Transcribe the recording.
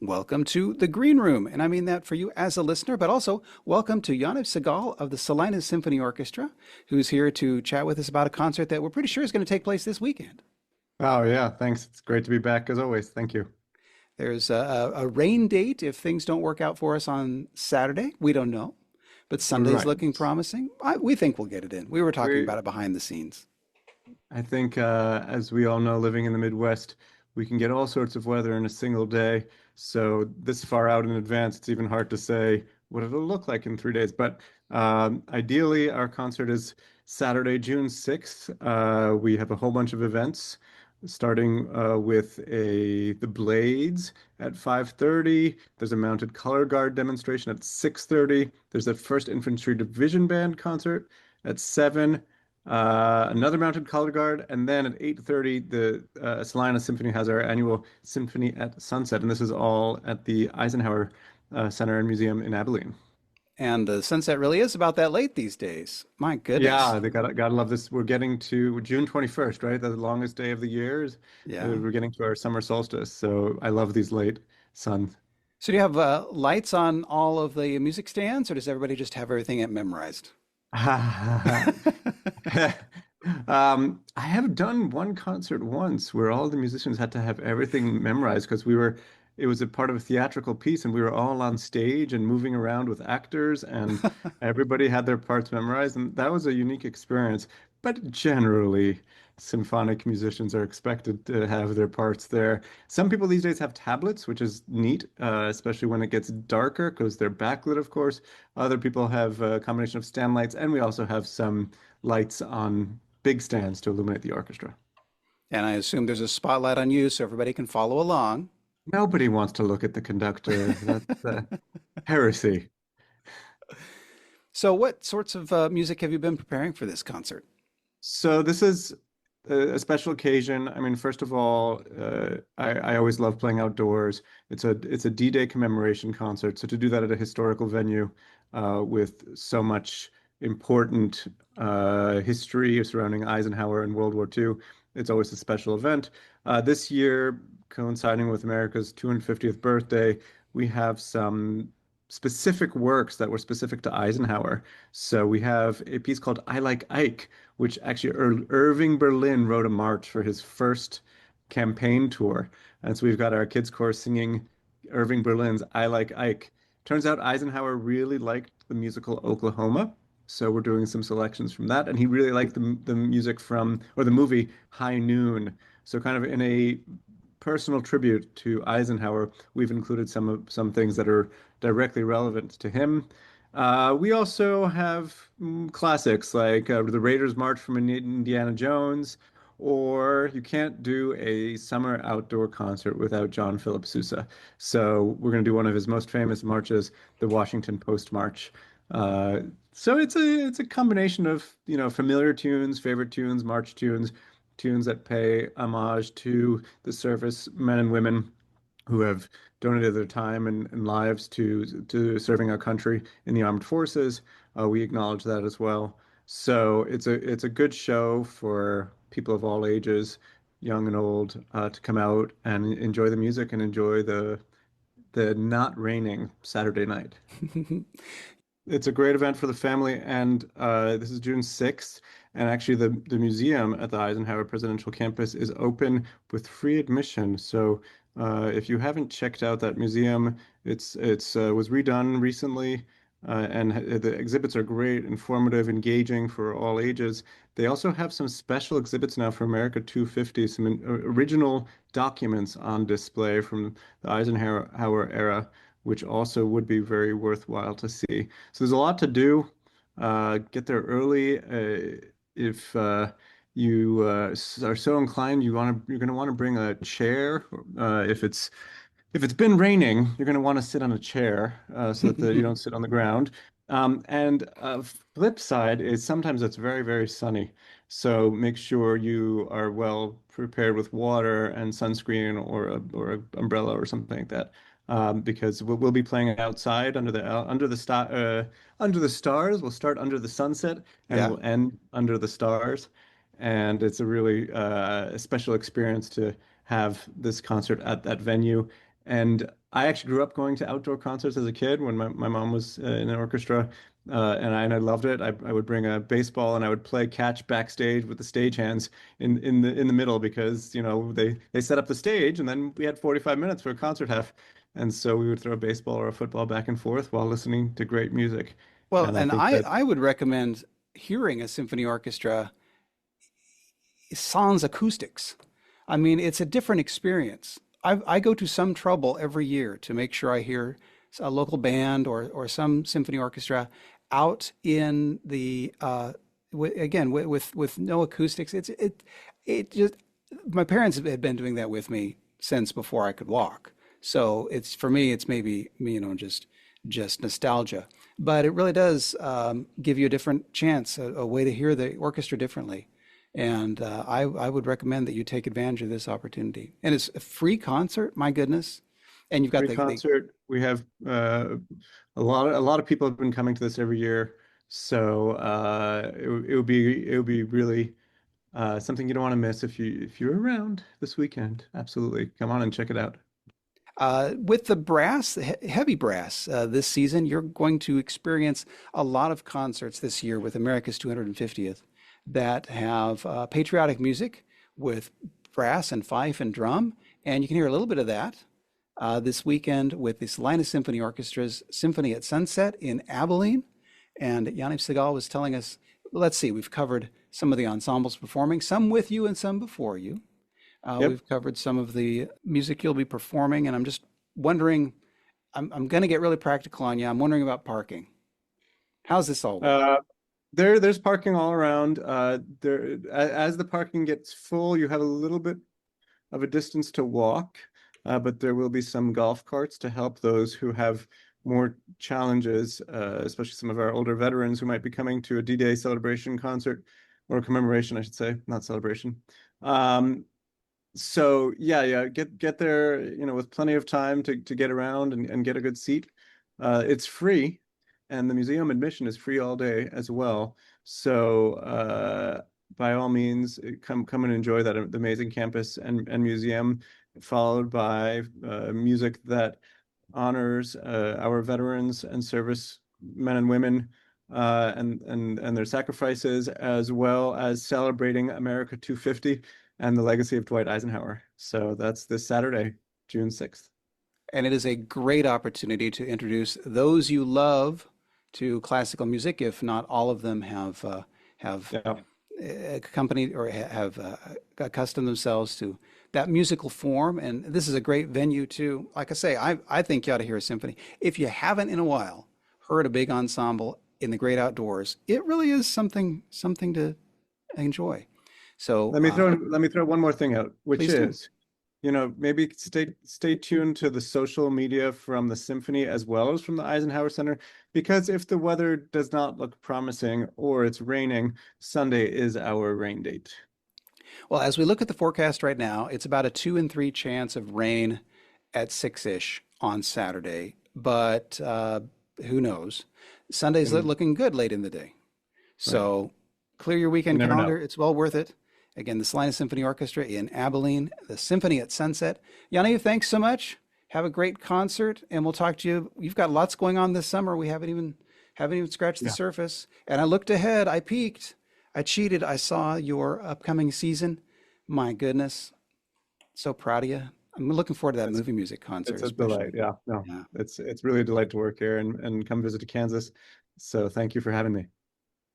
Welcome to the Green Room. And I mean that for you as a listener, but also welcome to Yaniv Segal of the Salinas Symphony Orchestra, who's here to chat with us about a concert that we're pretty sure is going to take place this weekend. Oh, yeah. Thanks. It's great to be back as always. Thank you. There's a rain date if things don't work out for us on Saturday. We don't know, but Sunday's Right. looking promising. We think we'll get it in. We were talking We, about it behind the scenes. I think, as we all know, living in the Midwest, we can get all sorts of weather in a single day. So this far out in advance, it's even hard to say what it'll look like in 3 days. But ideally, our concert is Saturday, June 6th. We have a whole bunch of events, starting with the Blades at 5:30. There's a mounted color guard demonstration at 6:30. There's a First Infantry Division Band concert at 7. Another mounted color guard, and then at 8:30, the Salina Symphony has our annual Symphony at Sunset, and this is all at the Eisenhower Center and Museum in Abilene. And the sunset really is about that late these days. My goodness. Yeah, they gotta love this. We're getting to June 21st, right? The longest day of the year. Yeah. We're getting to our summer solstice, so I love these late suns. So do you have lights on all of the music stands, or does everybody just have everything memorized? I have done one concert once where all the musicians had to have everything memorized because it was a part of a theatrical piece and we were all on stage and moving around with actors and everybody had their parts memorized. And that was a unique experience. But generally, symphonic musicians are expected to have their parts there. Some people these days have tablets, which is neat, especially when it gets darker because they're backlit, of course. Other people have a combination of stand lights, and we also have some lights on big stands to illuminate the orchestra. And I assume there's a spotlight on you so everybody can follow along. Nobody wants to look at the conductor. That's heresy. So, what sorts of music have you been preparing for this concert? So this is a special occasion. I mean, first of all, I always love playing outdoors. It's a D-Day commemoration concert. So to do that at a historical venue with so much important history surrounding Eisenhower and World War II, it's always a special event. This year, coinciding with America's 250th birthday, we have some specific works that were specific to Eisenhower. So we have a piece called I Like Ike, which actually Irving Berlin wrote a march for his first campaign tour. And so we've got our kids' chorus singing Irving Berlin's I Like Ike. Turns out Eisenhower really liked the musical Oklahoma. So we're doing some selections from that. And he really liked the music or the movie High Noon. So kind of in a personal tribute to Eisenhower, we've included some things that are directly relevant to him. We also have classics like the Raiders March from Indiana Jones, or you can't do a summer outdoor concert without John Philip Sousa. So we're going to do one of his most famous marches, the Washington Post March. Uh, so it's a combination of, familiar tunes, favorite tunes, march tunes, tunes that pay homage to the service men and women who have donated their time and lives to serving our country in the armed forces. We acknowledge that as well. So it's a good show for people of all ages, young and old, to come out and enjoy the music and enjoy the not raining Saturday night. It's a great event for the family, and this is June 6th. And actually, the museum at the Eisenhower Presidential Campus is open with free admission. So if you haven't checked out that museum, it's was redone recently, and the exhibits are great, informative, engaging for all ages. They also have some special exhibits now for America 250, some original documents on display from the Eisenhower era, which also would be very worthwhile to see. So there's a lot to do. Get there early. If you are so inclined, you're going to want to bring a chair. If it's been raining, you're going to want to sit on a chair so that you don't sit on the ground. And flip side is sometimes it's very, very sunny. So make sure you are well prepared with water and sunscreen or a umbrella or something like that. Because we'll be playing outside under the stars. We'll start under the sunset and Yeah. we'll end under the stars. And it's a really special experience to have this concert at that venue. And I actually grew up going to outdoor concerts as a kid when my mom was in an orchestra, and I loved it. I would bring a baseball and I would play catch backstage with the stagehands in the middle because they set up the stage and then we had 45 minutes for a concert half, and so we would throw a baseball or a football back and forth while listening to great music, Well, and I and think I, that I would recommend hearing a symphony orchestra sans acoustics. I mean, it's a different experience. I go to some trouble every year to make sure I hear a local band or some symphony orchestra out in the again with no acoustics. It just my parents had been doing that with me since before I could walk. So it's for me, it's maybe just nostalgia, but it really does give you a different chance, a way to hear the orchestra differently. And I would recommend that you take advantage of this opportunity. And it's a free concert, my goodness. And you've got free the concert. We have a lot of people have been coming to this every year, so it would be really something you don't want to miss if you're around this weekend. Absolutely, come on and check it out. with the brass, heavy brass, this season, you're going to experience a lot of concerts this year with America's 250th that have patriotic music with brass and fife and drum. And you can hear a little bit of that this weekend with the Salina Symphony Orchestra's Symphony at Sunset in Abilene. And Yaniv Segal was telling us, let's see, we've covered some of the ensembles performing, some with you and some before you. Yep. We've covered some of the music you'll be performing, and I'm just wondering, I'm going to get really practical on you. I'm wondering about parking. How's this all work? Uh, there's parking all around. As the parking gets full, you have a little bit of a distance to walk, but there will be some golf carts to help those who have more challenges, especially some of our older veterans who might be coming to a D-Day celebration concert or commemoration, I should say, not celebration. Um, so yeah, get there, with plenty of time to get around and get a good seat. It's free, and the museum admission is free all day as well. So by all means, come and enjoy that amazing campus and museum, followed by music that honors our veterans and service men and women, and their sacrifices, as well as celebrating America 250 and the legacy of Dwight Eisenhower. So that's this Saturday, June 6th. And it is a great opportunity to introduce those you love to classical music, if not all of them have Yeah. accompanied or have accustomed themselves to that musical form. And this is a great venue too. Like I say, I think you ought to hear a symphony. If you haven't in a while heard a big ensemble in the great outdoors, it really is something to enjoy. So Let me throw one more thing out, which please do. is, maybe stay tuned to the social media from the symphony as well as from the Eisenhower Center, because if the weather does not look promising or it's raining, Sunday is our rain date. Well, as we look at the forecast right now, it's about a 2 in 3 chance of rain at 6-ish on Saturday, but who knows? Sunday's And looking good late in the day. right, So clear your you weekend never calendar. know. It's well worth it. Again, the Salina Symphony Orchestra in Abilene, the Symphony at Sunset. Yaniv, thanks so much. Have a great concert, and we'll talk to you. You've got lots going on this summer. We haven't even scratched the Yeah. surface. And I looked ahead. I peeked. I cheated. I saw your upcoming season. My goodness, so proud of you. I'm looking forward to that It's movie music concert, it's a delight. especially. Yeah. No, Yeah. it's really a delight to work here and come visit to Kansas. So thank you for having me.